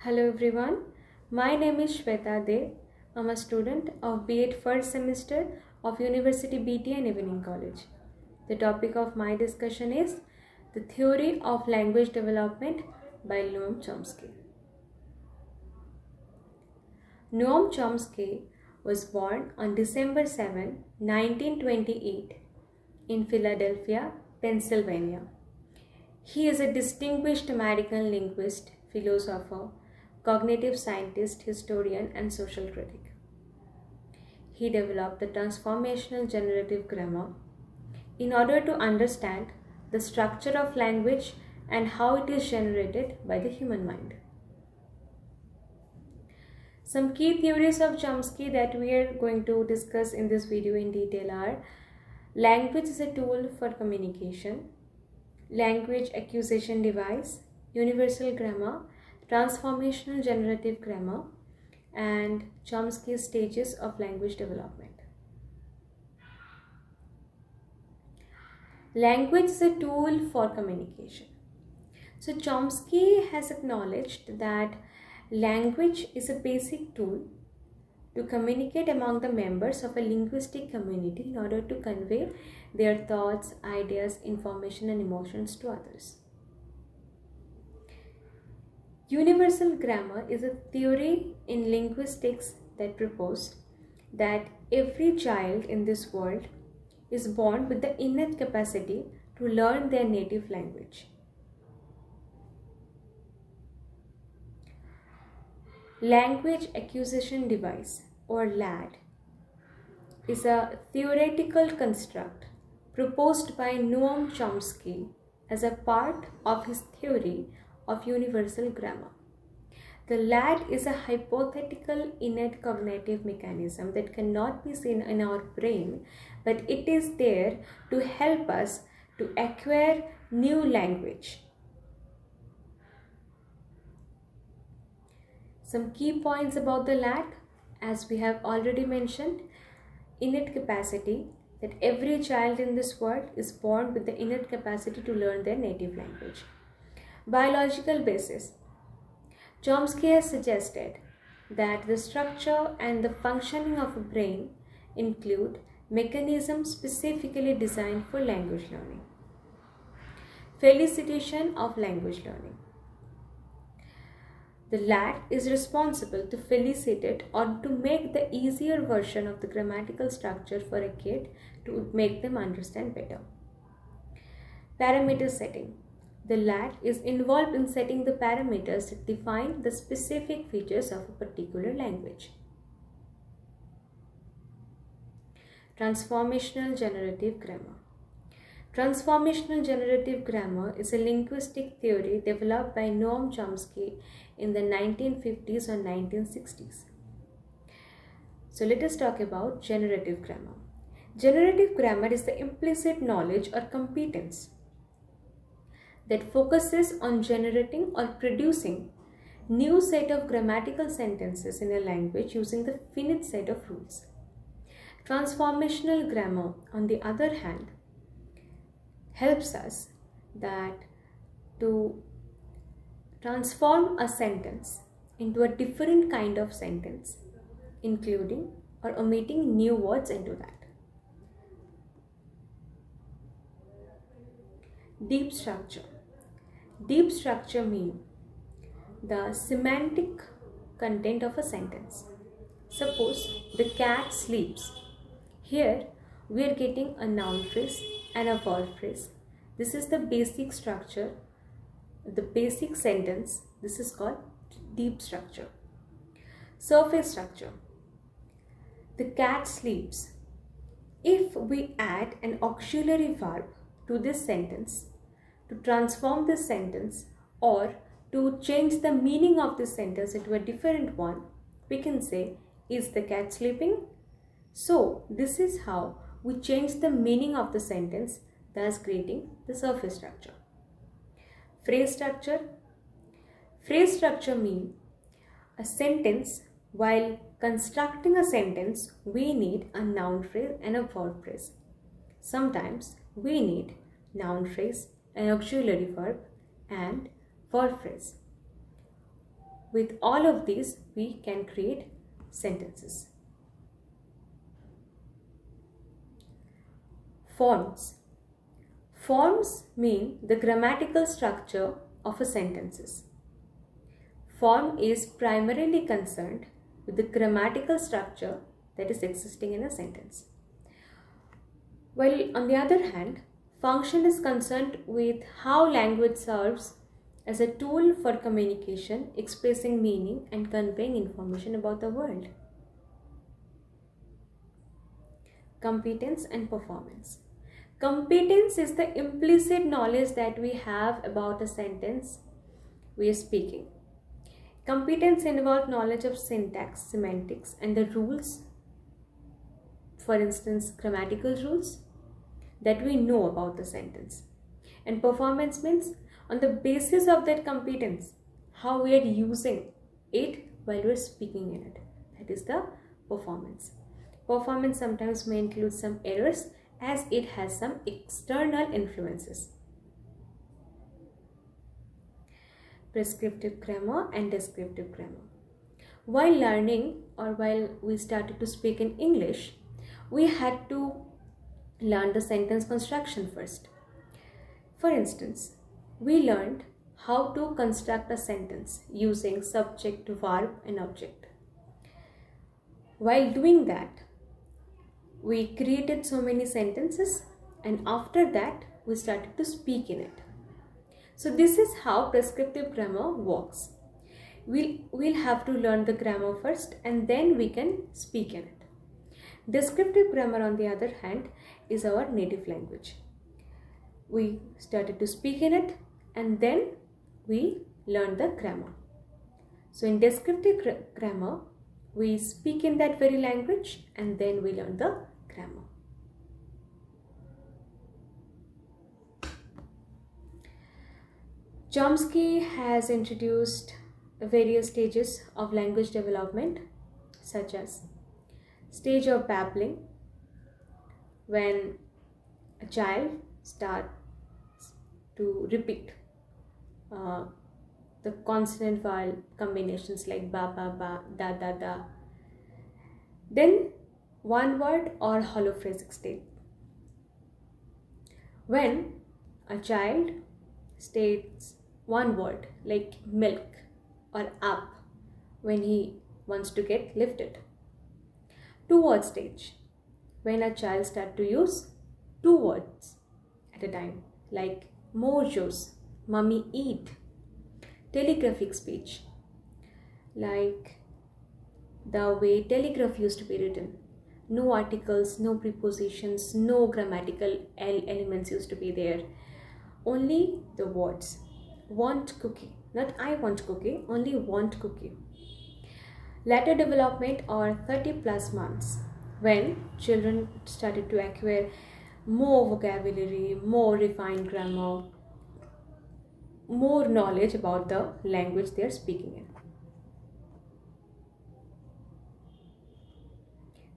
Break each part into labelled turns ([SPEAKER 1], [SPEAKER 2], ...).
[SPEAKER 1] Hello everyone, my name is Sweta Dey. I'm a student of B.Ed first semester of University BT and Evening College. The topic of my discussion is The Theory of Language Development by Noam Chomsky. Noam Chomsky was born on December 7, 1928 in Philadelphia, Pennsylvania. He is a distinguished American linguist, philosopher, cognitive scientist, historian, and social critic. He developed the transformational generative grammar in order to understand the structure of language and how it is generated by the human mind. Some key theories of Chomsky that we are going to discuss in this video in detail are: language is a tool for communication, language acquisition device, universal grammar, transformational generative grammar, and Chomsky's stages of language development. Language is a tool for communication. So Chomsky has acknowledged that language is a basic tool to communicate among the members of a linguistic community in order to convey their thoughts, ideas, information, and emotions to others. Universal grammar is a theory in linguistics that proposed that every child in this world is born with the innate capacity to learn their native language. Language acquisition device, or LAD, is a theoretical construct proposed by Noam Chomsky as a part of his theory of universal grammar. The LAD is a hypothetical innate cognitive mechanism that cannot be seen in our brain, but it is there to help us to acquire new language. Some key points about the LAD, as we have already mentioned: innate capacity, that every child in this world is born with the innate capacity to learn their native language. Biological basis. Chomsky has suggested that the structure and the functioning of a brain include mechanisms specifically designed for language learning. Felicitation of language learning. The LAD is responsible to felicitate or to make the easier version of the grammatical structure for a kid to make them understand better. Parameter setting. The LAD is involved in setting the parameters that define the specific features of a particular language. Transformational generative grammar. Transformational generative grammar is a linguistic theory developed by Noam Chomsky in the 1950s or 1960s. So let us talk about generative grammar. Generative grammar is the implicit knowledge or competence that focuses on generating or producing new set of grammatical sentences in a language using the finite set of rules. Transformational grammar, on the other hand, helps us that to transform a sentence into a different kind of sentence, including or omitting new words into that. Deep structure. Deep structure means the semantic content of a sentence. Suppose the cat sleeps. Here we are getting a noun phrase and a verb phrase. This is the basic structure, the basic sentence. This is called deep structure. Surface structure. The cat sleeps. If we add an auxiliary verb to this sentence to transform this sentence or to change the meaning of this sentence into a different one, we can say, is the cat sleeping? So this is how we change the meaning of the sentence, thus creating the surface structure. Phrase structure. Phrase structure means a sentence. While constructing a sentence, we need a noun phrase and a verb phrase. Sometimes we need noun phrase, an auxiliary verb, and verb phrase. with all of these, we can create sentences. Forms. Forms mean the grammatical structure of a sentences. Form is primarily concerned with the grammatical structure that is existing in a sentence. While on the other hand, function is concerned with how language serves as a tool for communication, expressing meaning and conveying information about the world. Competence and performance. Competence is the implicit knowledge that we have about a sentence we are speaking. Competence involves knowledge of syntax, semantics, and the rules, for instance, grammatical rules that we know about the sentence. And performance means on the basis of that competence, how we are using it while we are speaking in it. That is the performance. Performance sometimes may include some errors as it has some external influences. Prescriptive grammar and descriptive grammar. While learning or while we started to speak in English, we had to learn the sentence construction first. For instance, we learned how to construct a sentence using subject, verb and object. While doing that, we created so many sentences, and after that we started to speak in it. So this is how prescriptive grammar works. We'll have to learn the grammar first and then we can speak in it. Descriptive grammar, on the other hand, is our native language. We started to speak in it and then we learned the grammar. So in descriptive grammar, we speak in that very language and then we learn the grammar. Chomsky has introduced various stages of language development, such as stage of babbling, when a child starts to repeat the consonant vowel combinations like ba, ba, ba, da, da, da. Then one word or holophrasic state, when a child states one word like milk or up when he wants to get lifted. Two-word stage, when a child starts to use two words at a time like more juice, mummy eat. Telegraphic speech, like the way telegraph used to be written. No articles, no prepositions, no grammatical elements used to be there. Only the words. Want cookie, not I want cookie, only want cookie. Later development, or 30 plus months, when children started to acquire more vocabulary, more refined grammar, more knowledge about the language they are speaking in.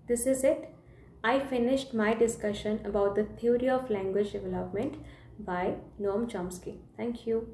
[SPEAKER 1] This is it. I finished my discussion about the theory of language development by Noam Chomsky. Thank you.